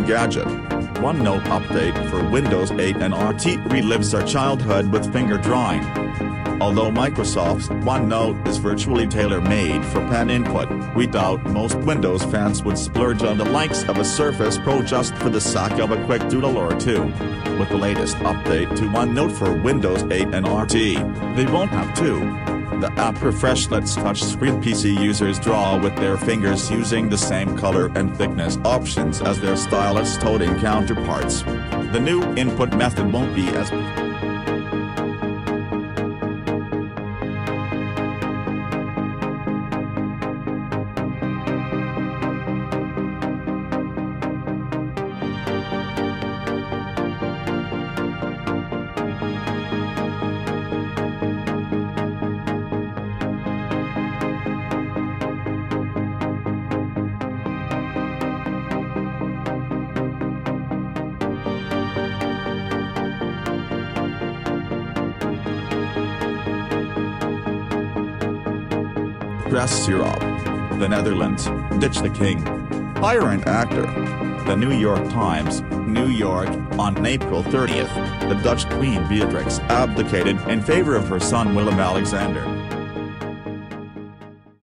Engadget. OneNote update for Windows 8 and RT relives our childhood with finger drawing. Although Microsoft's OneNote is virtually tailor-made for pen input, we doubt most Windows fans would splurge on the likes of a Surface Pro just for the sake of a quick doodle or two. With the latest update to OneNote for Windows 8 and RT, they won't have to. The app refresh lets touchscreen PC users draw with their fingers using the same color and thickness options as their stylus-toting counterparts. The new input method won't be as Press Europe. The Netherlands, ditch the king. Hire an actor. The New York Times, New York, on April 30th, the Dutch Queen Beatrix abdicated in favor of her son Willem-Alexander.